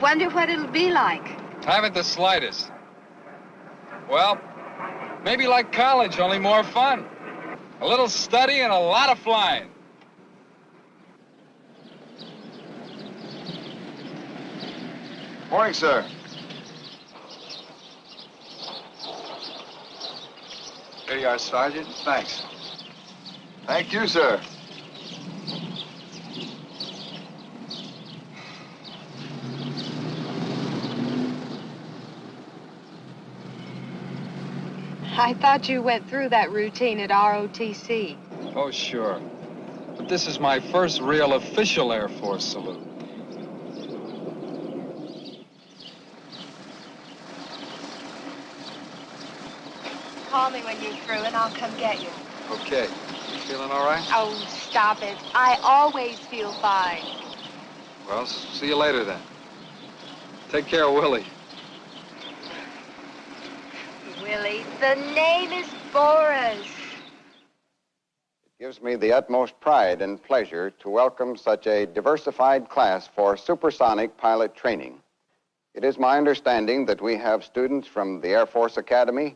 Wonder what it'll be like. Haven't the slightest. Well, maybe like college, only more fun. A little study and a lot of flying. Morning, sir. Here you are, Sergeant. Thanks. Thank you, sir. I thought you went through that routine at ROTC. Oh, sure. But this is my first real official Air Force salute. Call me when you're through and I'll come get you. Okay. You feeling all right? Oh, stop it. I always feel fine. Well, see you later then. Take care of Willie. Willie, the name is Boris. It gives me the utmost pride and pleasure to welcome such a diversified class for supersonic pilot training. It is my understanding that we have students from the Air Force Academy,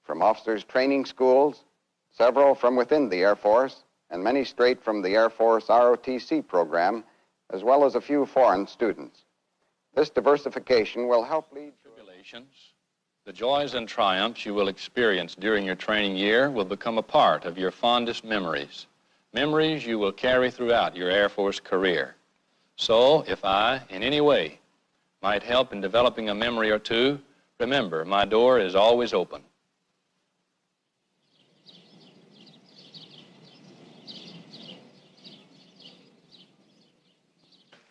from officers' training schools, several from within the Air Force, and many straight from the Air Force ROTC program, as well as a few foreign students. This diversification will help lead to tribulations. The joys and triumphs you will experience during your training year will become a part of your fondest memories, memories you will carry throughout your Air Force career. So, if I, in any way, might help in developing a memory or two, remember, my door is always open.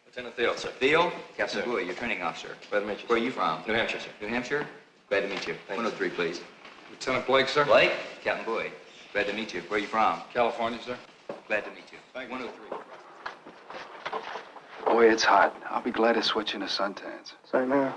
Lieutenant Thiel, sir. Thiel? Captain Bowie, your training officer. Glad to meet you. Where are you from? New Hampshire, sir. New Hampshire? Glad to meet you. Thanks. 103, please. Lieutenant Blake, sir. Blake? Captain Bowie. Glad to meet you. Where are you from? California, sir. Glad to meet you. Thank you. 103. Boy, it's hot. I'll be glad to switch into suntans. Same here.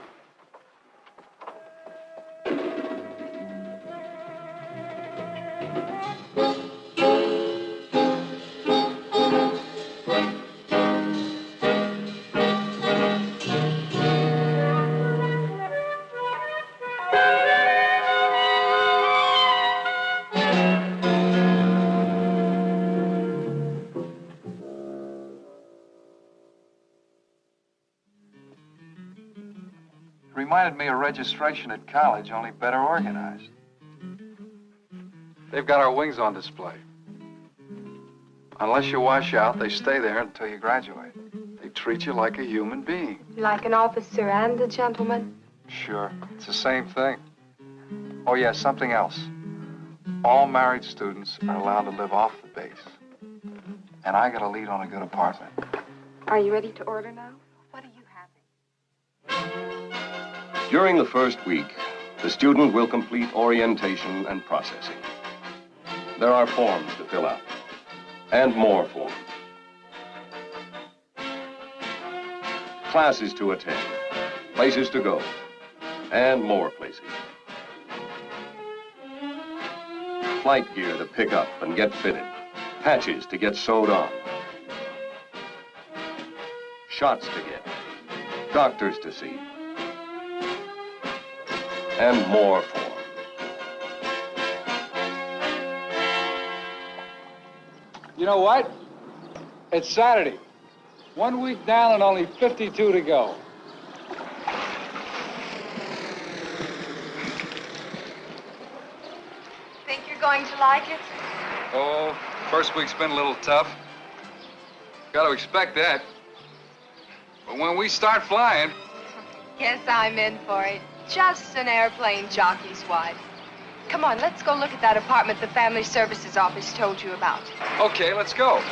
Reminded me of registration at college, only better organized. They've got our wings on display. Unless you wash out, they stay there until you graduate. They treat you like a human being. Like an officer and a gentleman? Sure, it's the same thing. Oh, yeah, something else. All married students are allowed to live off the base. And I got a lead on a good apartment. Are you ready to order now? What are you having? During the first week, the student will complete orientation and processing. There are forms to fill out, and more forms. Classes to attend, places to go, and more places. Flight gear to pick up and get fitted, patches to get sewed on, shots to get, doctors to see, and more forms. You know what? It's Saturday. 1 week down and only 52 to go. Think you're going to like it? Oh, first week's been a little tough. Got to expect that. But when we start flying... Guess I'm in for it. Just an airplane jockey's wife. Come on, let's go look at that apartment the Family Services Office told you about. Okay, let's go.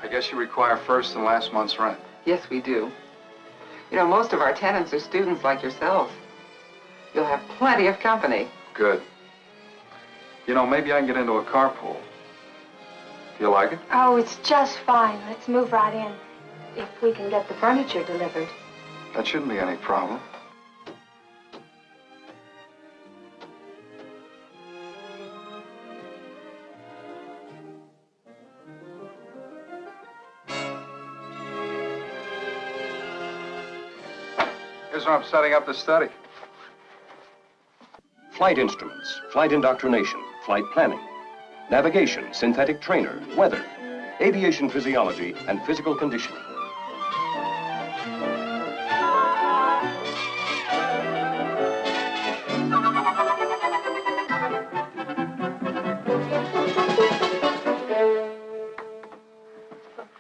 I guess you require first and last month's rent. Yes, we do. You know, most of our tenants are students like yourself. You'll have plenty of company. Good. You know, maybe I can get into a carpool. Do you like it? Oh, it's just fine. Let's move right in. If we can get the furniture delivered. That shouldn't be any problem. Here's where I'm setting up the study. Flight instruments, flight indoctrination, flight planning, navigation, synthetic trainer, weather, aviation physiology, and physical conditioning.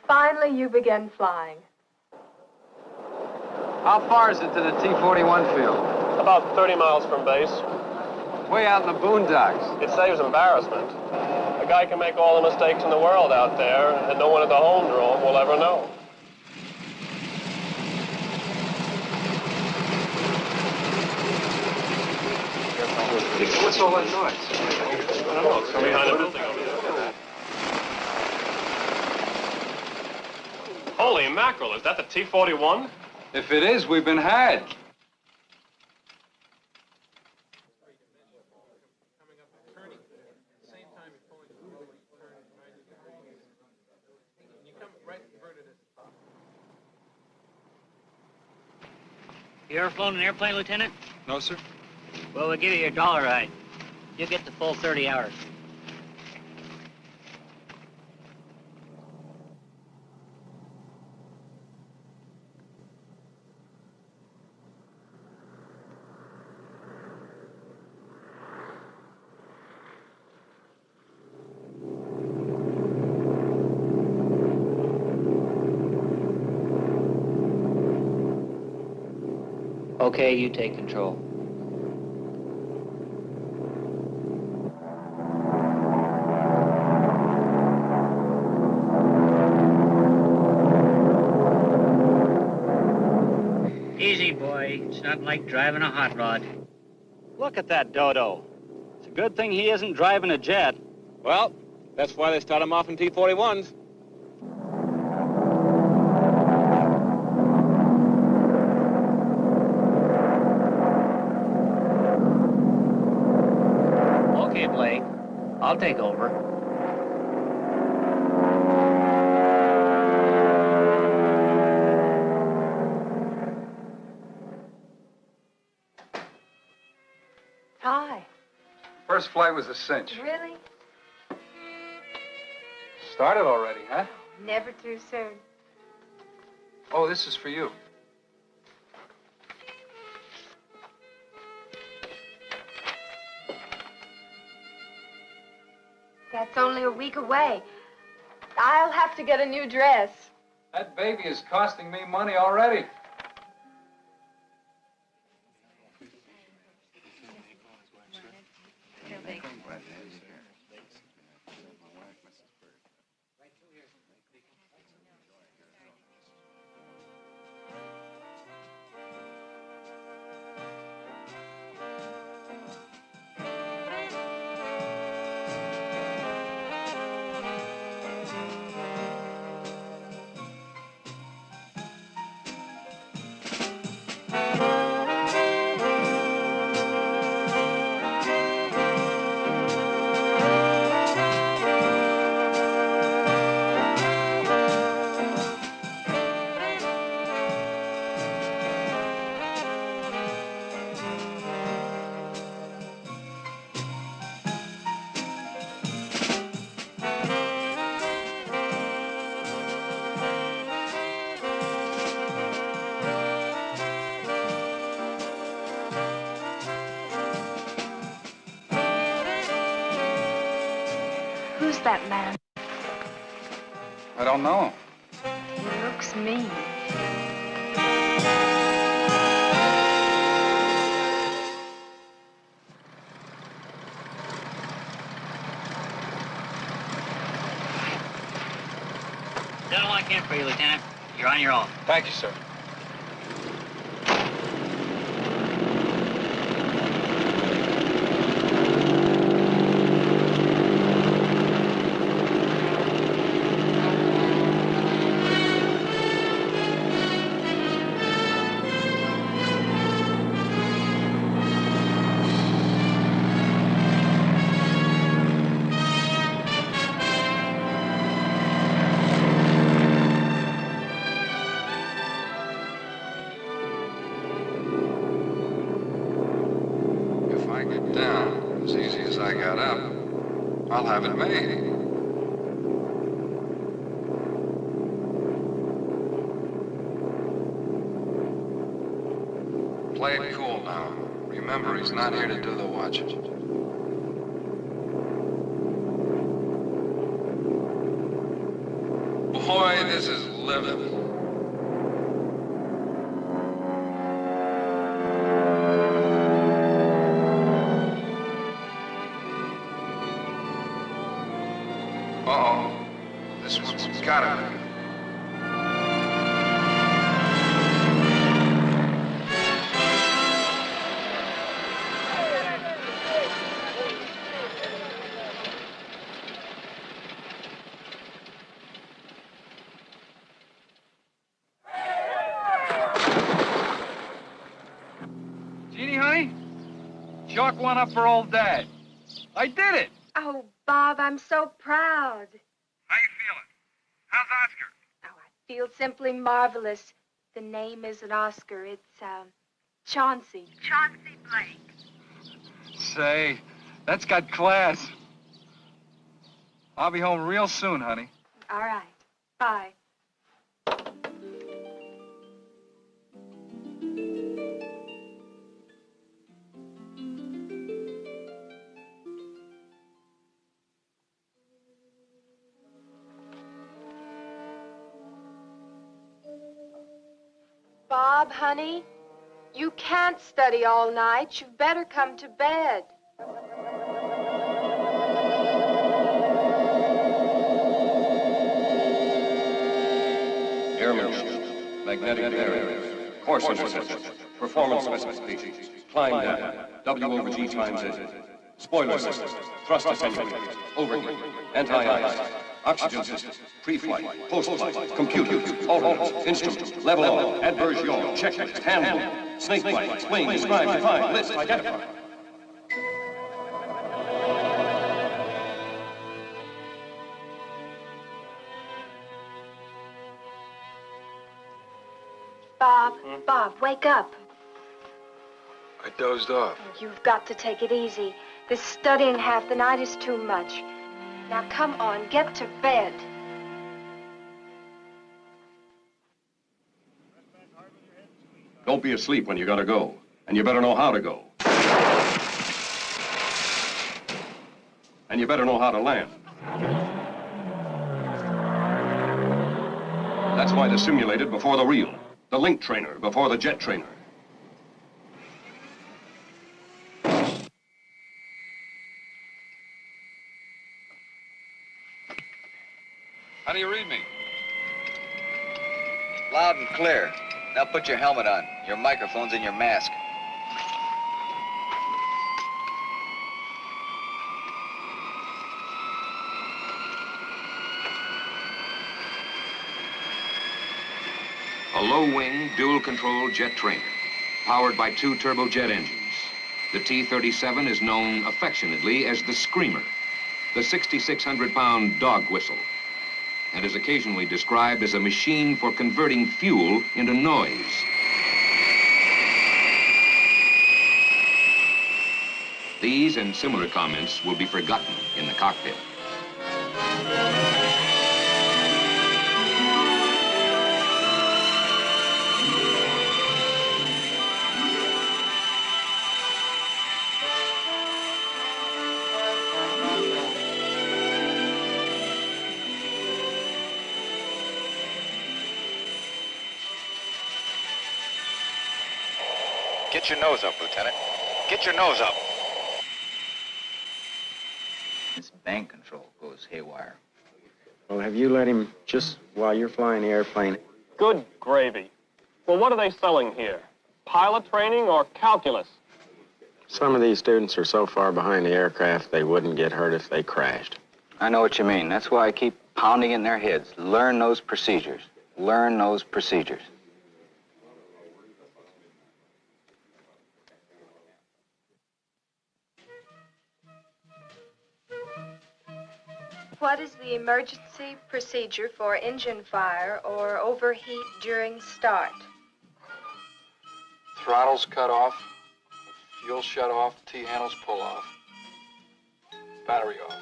Finally, you begin flying. How far is it to the T-41 field? About 30 miles from base. Way out in the boondocks. It saves embarrassment. A guy can make all the mistakes in the world out there, and no one at the home drome will ever know. What's all that noise? I don't know, it's from behind a building over there. Holy mackerel, is that the T-41? If it is, we've been had. You ever flown an airplane, Lieutenant? No, sir. Well, we'll give you your dollar ride. You'll get the full 30 hours. Okay, you take control. Easy, boy. It's not like driving a hot rod. Look at that dodo. It's a good thing he isn't driving a jet. Well, that's why they start him off in T-41s. Okay, Blake. I'll take over. Hi. First flight was a cinch. Really? Started already, huh? Never too soon. Oh, this is for you. That's only a week away. I'll have to get a new dress. That baby is costing me money already. that man? I don't know. He looks mean. Done all I can for you, Lieutenant. You're on your own. Thank you, sir. Down as easy as I got up, I'll have it made. Play it cool now. Remember, he's not here to do the watching. Boy, this is living. Uh-oh. This one's gotta be. Jeannie, honey? Chalk one up for old Dad. I did it! Oh, Bob, I'm so proud. How you feeling? How's Oscar? Oh, I feel simply marvelous. The name isn't Oscar, it's, Chauncey. Chauncey Blake. Say, that's got class. I'll be home real soon, honey. All right. Bye. Bob, honey, you can't study all night. You'd better come to bed. Airmanship, magnetic barriers, course interception, performance specifications, climb data, W over G times A, spoiler systems, thrust attenuators, overheat, anti-ice, oxygen systems, pre-flight, post-flight, computer, alternators, instruments, level off, adverse yaw, checklist, handbook, snake bite, explain, describe, define, list, identify. Bob, wake up. I dozed off. You've got to take it easy. This studying half the night is too much. Now, come on, get to bed. Don't be asleep when you gotta go, and you better know how to go. And you better know how to land. That's why the simulated before the real. The link trainer before the jet trainer. How do you read me? Loud and clear. Now put your helmet on, your microphones, and your mask. A low-wing, dual-control jet trainer, powered by 2 turbojet engines. The T-37 is known affectionately as the Screamer, the 6,600-pound dog whistle, and is occasionally described as a machine for converting fuel into noise. These and similar comments will be forgotten in the cockpit. Get your nose up, Lieutenant. Get your nose up. This bank control goes haywire. Well, have you let him just while you're flying the airplane? Good gravy. Well, what are they selling here? Pilot training or calculus? Some of these students are so far behind the aircraft they wouldn't get hurt if they crashed. I know what you mean. That's why I keep pounding it in their heads. Learn those procedures. Learn those procedures. What is the emergency procedure for engine fire or overheat during start? Throttles cut off, fuel shut off, T-handles pull off, battery off.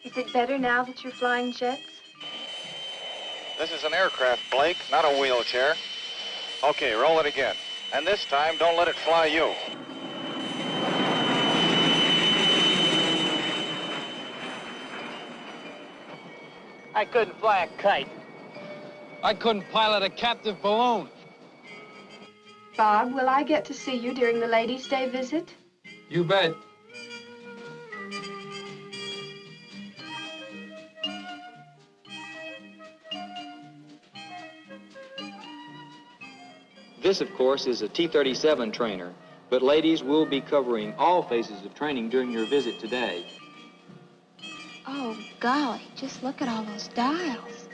Is it better now that you're flying jets? This is an aircraft, Blake, not a wheelchair. Okay, roll it again. And this time, don't let it fly you. I couldn't fly a kite. I couldn't pilot a captive balloon. Bob, will I get to see you during the Ladies' Day visit? You bet. This, of course, is a T-37 trainer, but ladies will be covering all phases of training during your visit today. Oh, golly, just look at all those dials.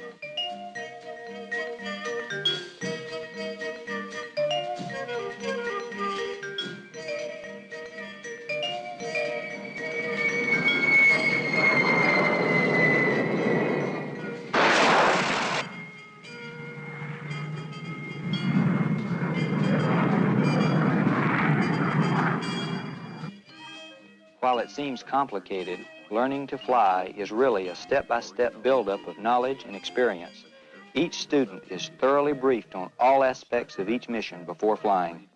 While it seems complicated, learning to fly is really a step-by-step buildup of knowledge and experience. Each student is thoroughly briefed on all aspects of each mission before flying.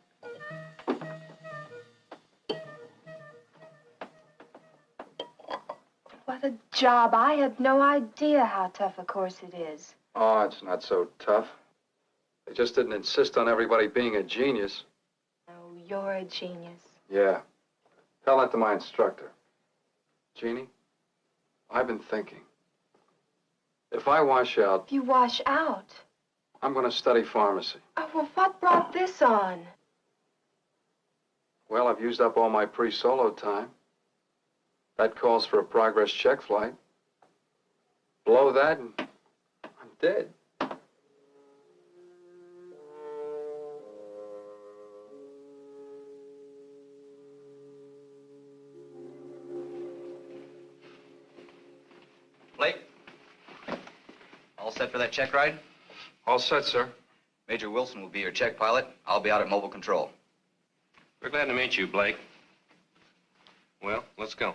What a job. I had no idea how tough a course it is. Oh, it's not so tough. They just didn't insist on everybody being a genius. Oh, you're a genius. Yeah. Tell that to my instructor. Jeannie, I've been thinking. If I wash out, If you wash out. I'm going to study pharmacy. Oh, well, what brought this on? Well, I've used up all my pre-solo time. That calls for a progress check flight. Blow that and I'm dead. Blake? All set for that check ride? All set, sir. Major Wilson will be your check pilot. I'll be out at mobile control. We're glad to meet you, Blake. Well, let's go.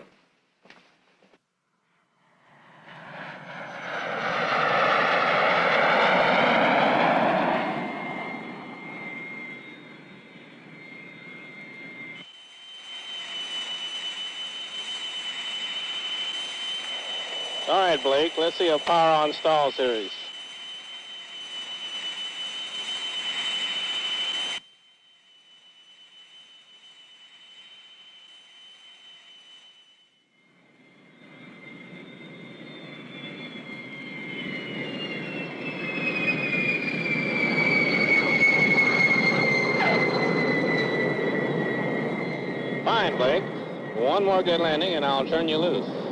All right, Blake, let's see a power on stall series. Fine, Blake. One more good landing and I'll turn you loose.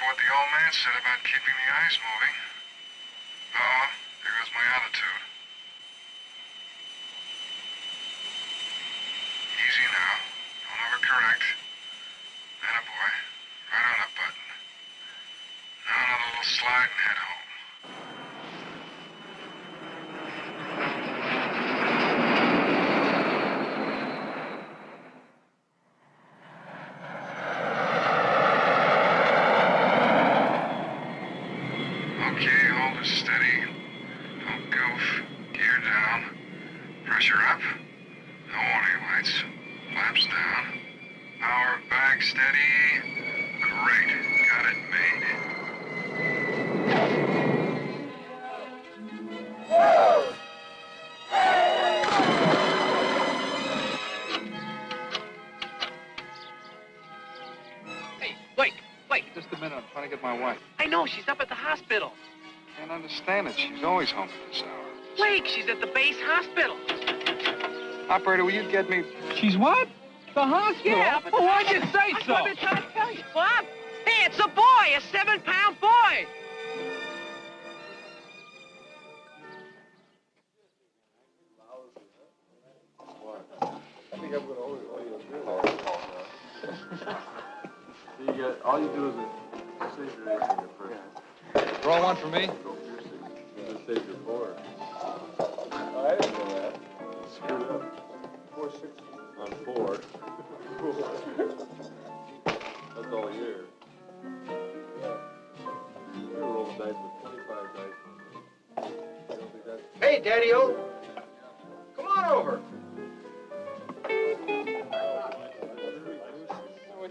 what the old man said about keeping the ice moving. Oh, there goes my altitude. Easy now. Don't overcorrect. Attaboy. Right on the button. Now another little slide and head home. Okay, hold it steady. Don't goof. Gear down. Pressure up. No warning lights. Flaps down. Power back steady. Great. Got it made. Hey, Blake, Just a minute, I'm trying to get my wife. I know, she's up at the hospital. Can't understand it. She's always home at this hour. Blake, she's at the base hospital. Operator, will you get me... She's what? The hospital? Yeah, but Well, why'd you say so? I've been trying to tell you. What? Hey, it's a boy, a 7-pound boy. I think I'm going to owe you a good all you do is save your age first. Roll one for me. Just save your board. I didn't know that. Screwed up. 4 6 on 4. That's all year. Yeah. We're rolling dice with 25 dice. I don't think that's... Hey, Daddy-O. Come on over.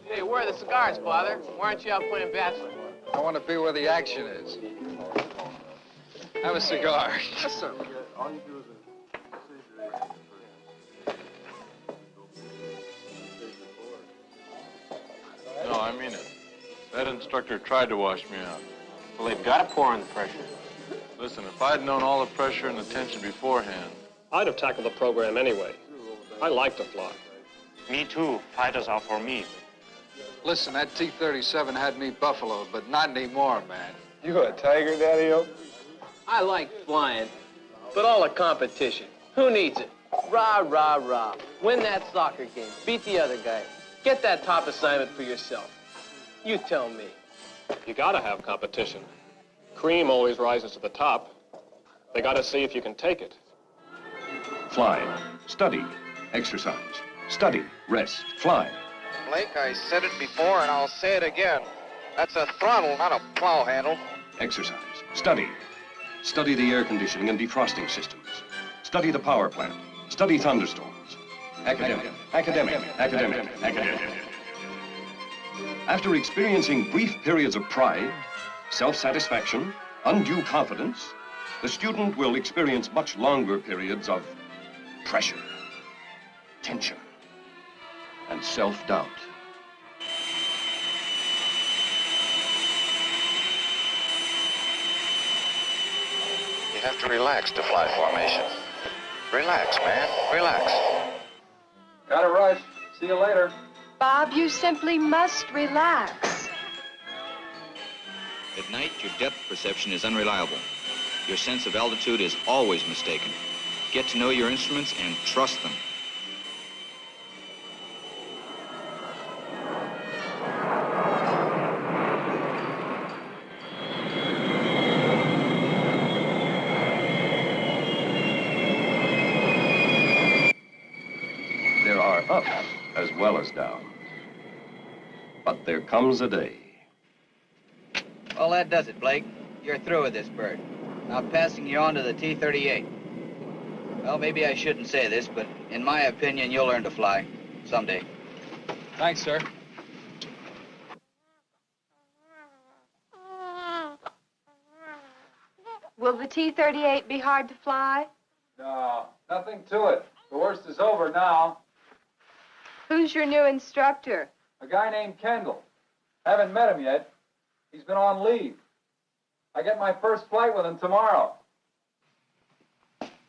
Hey, where are the cigars, Father? Why aren't you out playing bachelor? I want to be where the action is. Have a cigar. Yes, sir. All you do is save your age first. No, I mean it. That instructor tried to wash me out. Well, they've got to pour on the pressure. Listen, if I'd known all the pressure and the tension beforehand... I'd have tackled the program anyway. I like to fly. Me too. Fighters are for me. Listen, that T-37 had me buffaloed, but not anymore, man. You a tiger, Daddy-O? I like flying, but all the competition. Who needs it? Rah, rah, rah. Win that soccer game. Beat the other guy. Get that top assignment for yourself. You tell me. You gotta have competition. Cream always rises to the top. They gotta see if you can take it. Fly. Study. Exercise. Study. Rest. Fly. Blake, I said it before and I'll say it again. That's a throttle, not a plow handle. Exercise. Study. Study the air conditioning and defrosting systems. Study the power plant. Study thunderstorms. Academic. Academic. Academic. Academic. After experiencing brief periods of pride, self-satisfaction, undue confidence, the student will experience much longer periods of pressure, tension, and self-doubt. You have to relax to fly formation. Relax, man. Relax. Gotta rush. See you later. Bob, you simply must relax. At night, your depth perception is unreliable. Your sense of altitude is always mistaken. Get to know your instruments and trust them. There are ups as well as downs. But there comes a day. Well, that does it, Blake. You're through with this bird. Now passing you on to the T-38. Well, maybe I shouldn't say this, but in my opinion, you'll learn to fly someday. Thanks, sir. Will the T-38 be hard to fly? No, nothing to it. The worst is over now. Who's your new instructor? A guy named Kendall. Haven't met him yet. He's been on leave. I get my first flight with him tomorrow.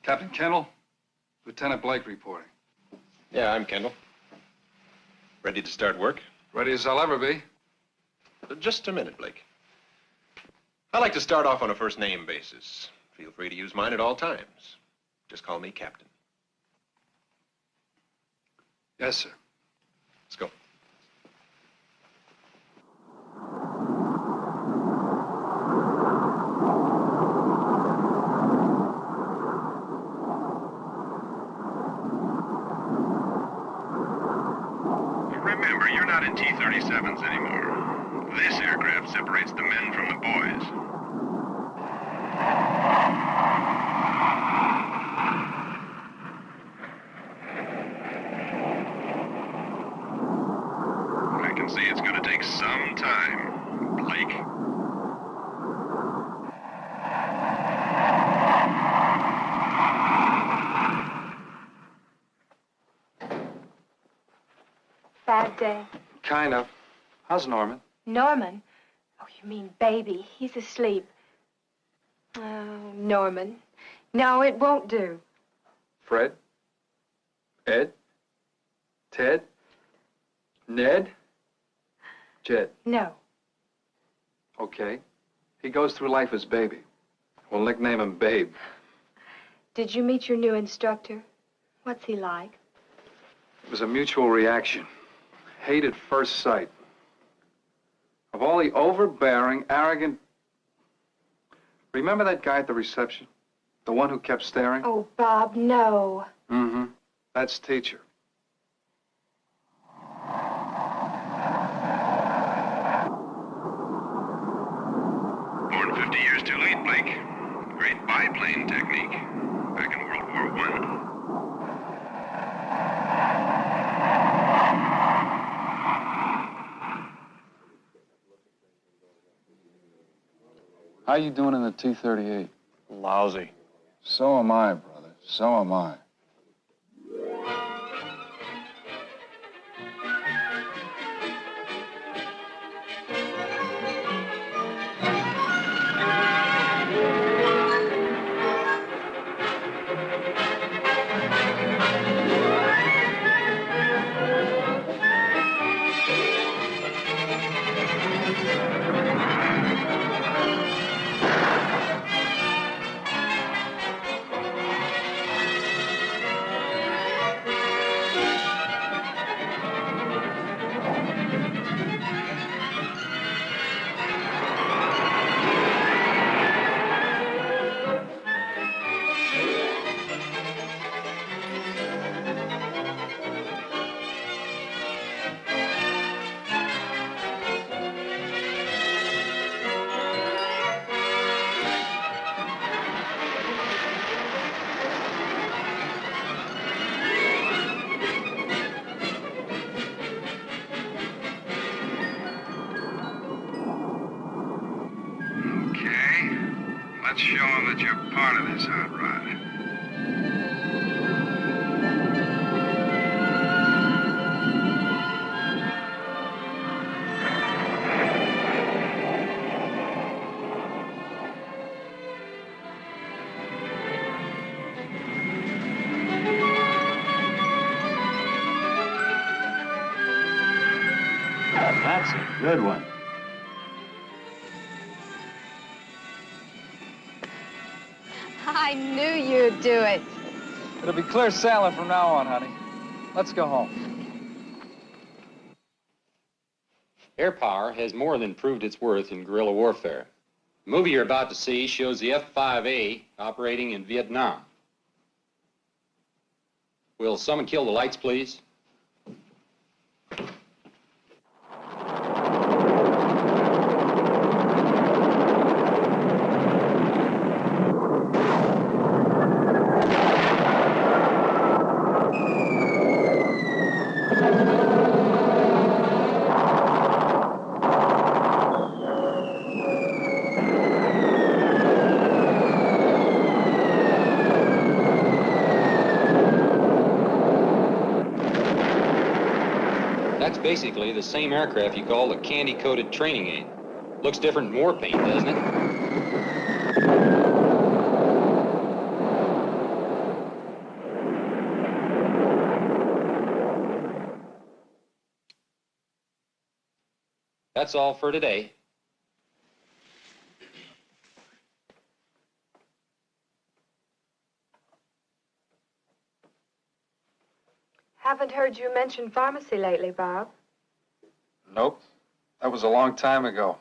Captain Kendall, Lieutenant Blake reporting. Yeah, I'm Kendall. Ready to start work? Ready as I'll ever be. Just a minute, Blake. I like to start off on a first-name basis. Feel free to use mine at all times. Just call me Captain. Yes, sir. Let's go. Remember, you're not in T-37s anymore. This aircraft separates the men from the boys. I can see it's going to take some time, Blake. Bad day. Kind of. How's Norman? Norman? Oh, you mean baby. He's asleep. Oh, Norman. No, it won't do. Fred? Ed? Ted? Ned? Jed? No. Okay. He goes through life as Baby. We'll nickname him Babe. Did you meet your new instructor? What's he like? It was a mutual reaction. Hate at first sight. Of all the overbearing, arrogant... Remember that guy at the reception? The one who kept staring? Oh, Bob, no. Mm-hmm. That's teacher. Born 50 years too late, Blake. Great biplane technique. Back in World War I. How you doing in the T-38? Lousy. So am I, brother. So am I. Let's show them that you're part of this hot rod. That's a good one. I knew you'd do it. It'll be clear sailing from now on, honey. Let's go home. Air power has more than proved its worth in guerrilla warfare. The movie you're about to see shows the F-5A operating in Vietnam. Will someone kill the lights, please? That's basically the same aircraft you call the candy-coated training aid. Looks different in war paint, doesn't it? That's all for today. Haven't heard you mention pharmacy lately, Bob. Nope. That was a long time ago.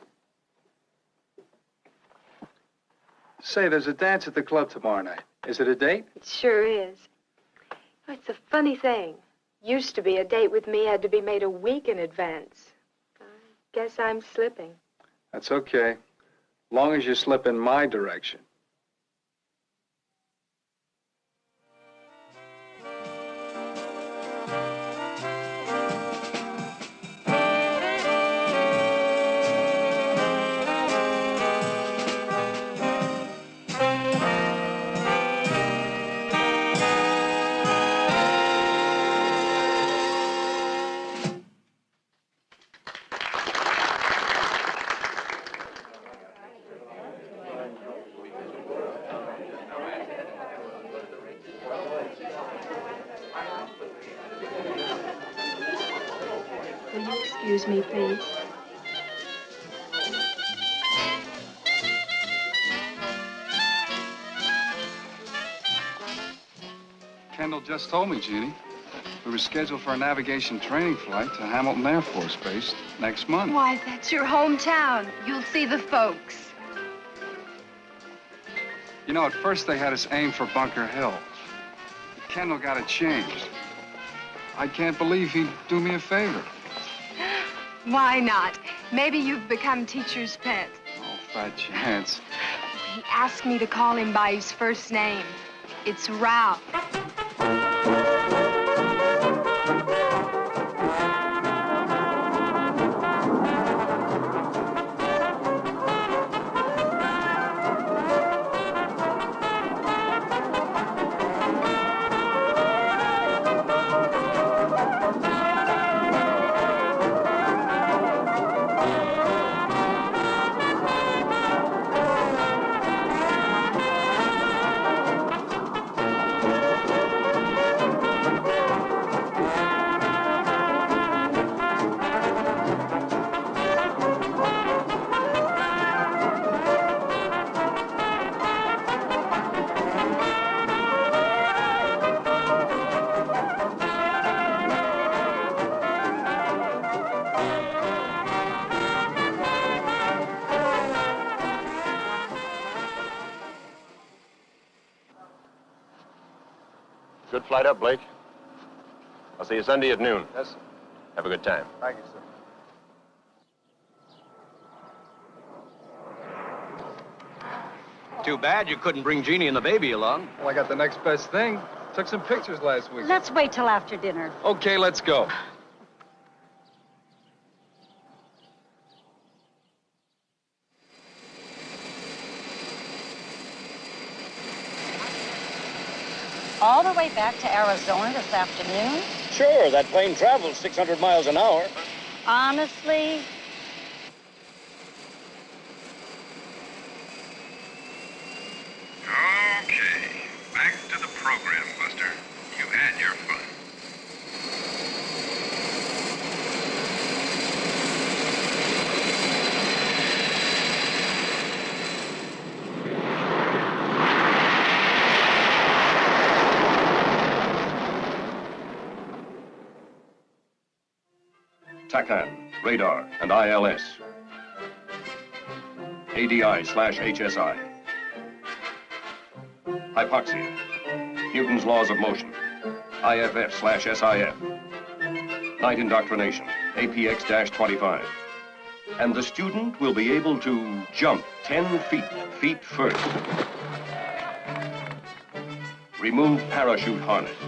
Say, there's a dance at the club tomorrow night. Is it a date? It sure is. It's a funny thing. Used to be a date with me had to be made a week in advance. I guess I'm slipping. That's okay. Long as you slip in my direction. Will you excuse me, please? Kendall just told me, Jeannie. We were scheduled for a navigation training flight to Hamilton Air Force Base next month. Why, that's your hometown. You'll see the folks. You know, at first they had us aim for Bunker Hill. But Kendall got it changed. I can't believe he'd do me a favor. Why not? Maybe you've become teacher's pet. Oh, fat chance. He asked me to call him by his first name. It's Ralph. Good flight up, Blake. I'll see you Sunday at noon. Yes, sir. Have a good time. Thank you, sir. Too bad you couldn't bring Jeannie and the baby along. Well, I got the next best thing. Took some pictures last week. Let's wait till after dinner. Okay, let's go. All the way back to Arizona this afternoon? Sure, that plane travels 600 miles an hour. Honestly? Okay, back to the program, Buster. You had your fun. TACAN, radar, and ILS. ADI/HSI. Hypoxia. Newton's laws of motion. IFF/SIF. Night indoctrination. APX-25. And the student will be able to jump 10 feet first. Remove parachute harness.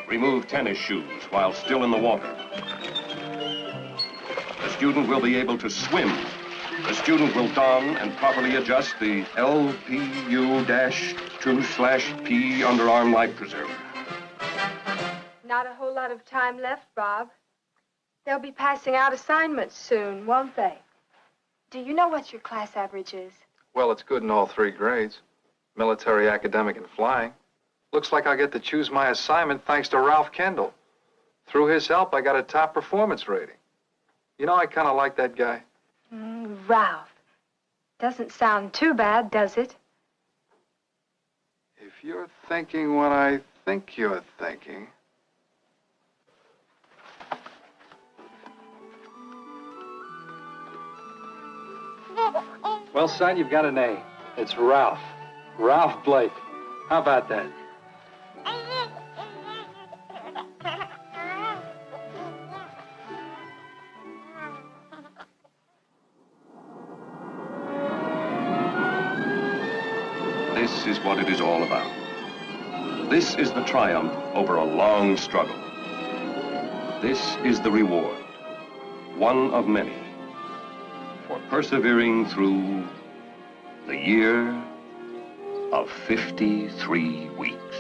Remove tennis shoes while still in the water. The student will be able to swim. The student will don and properly adjust the LPU-2/P underarm life preserver. Not a whole lot of time left, Bob. They'll be passing out assignments soon, won't they? Do you know what your class average is? Well, it's good in all 3 grades. Military, academic, and flying. Looks like I'll get to choose my assignment thanks to Ralph Kendall. Through his help, I got a top performance rating. You know, I kind of like that guy. Ralph. Doesn't sound too bad, does it? you're thinking what I think you're thinking... Well, son, you've got an A. It's Ralph. Ralph Blake. How about that? This is what it is all about. This is the triumph over a long struggle. This is the reward, one of many, for persevering through the year of 53 weeks.